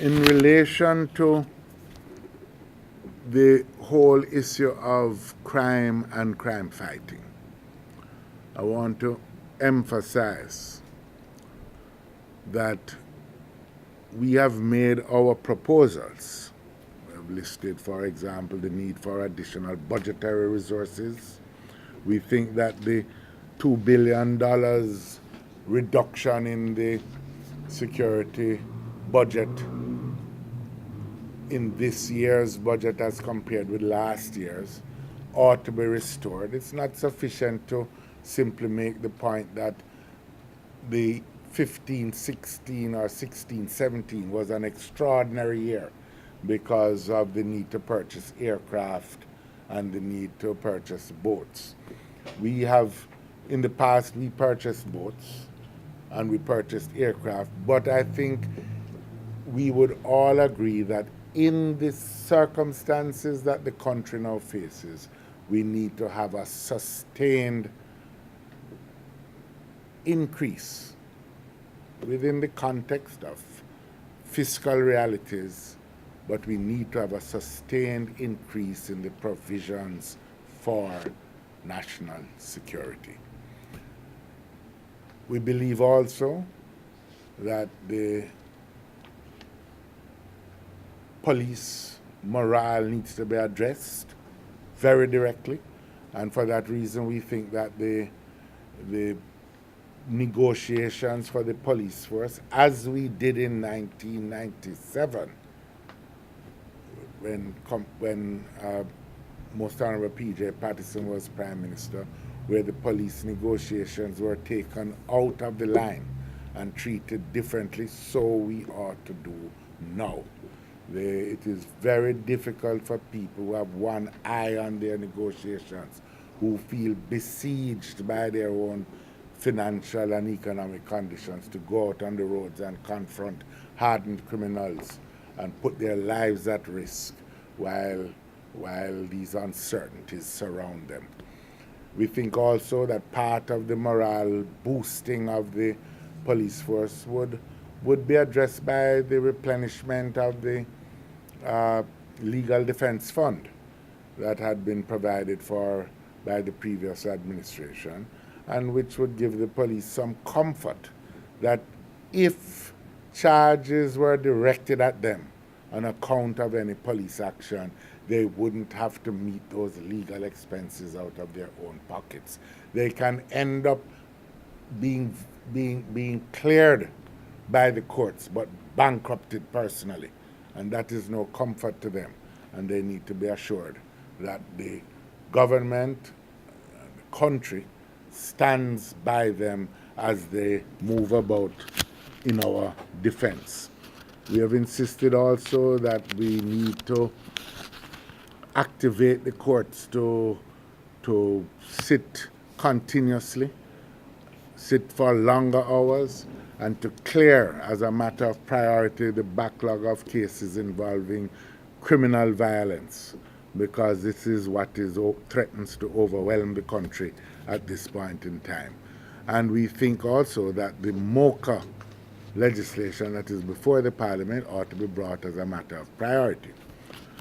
In relation to the whole issue of crime and crime fighting, I want to emphasize that we have made our proposals. We have listed, for example, the need for additional budgetary resources. We think that the $2 billion reduction in the security budget in this year's budget as compared with last year's ought to be restored. It's not sufficient to simply make the point that the 15-16 or 16-17 was an extraordinary year because of the need to purchase aircraft and the need to purchase boats. We have, in the past, we purchased boats and we purchased aircraft, but I think we would all agree that in the circumstances that the country now faces, we need to have a sustained increase within the context of fiscal realities, but we need to have a sustained increase in the provisions for national security. We believe also that the police morale needs to be addressed very directly, and for that reason we think that the negotiations for the police force, as we did in 1997 when Most Honorable P.J. Patterson was Prime Minister, where the police negotiations were taken out of the line and treated differently, so we ought to do now. It is very difficult for people who have one eye on their negotiations, who feel besieged by their own financial and economic conditions, to go out on the roads and confront hardened criminals and put their lives at risk while these uncertainties surround them. We think also that part of the morale boosting of the police force would be addressed by the replenishment of the legal defense fund that had been provided for by the previous administration, and which would give the police some comfort that if charges were directed at them on account of any police action, they wouldn't have to meet those legal expenses out of their own pockets. They can end up being cleared by the courts, but bankrupted personally. And that is no comfort to them. And they need to be assured that the government, the country, stands by them as they move about in our defense. We have insisted also that we need to activate the courts to sit continuously, sit for longer hours, and to clear, as a matter of priority, the backlog of cases involving criminal violence, because this is what threatens to overwhelm the country at this point in time. And we think also that the MOCA legislation that is before the Parliament ought to be brought as a matter of priority.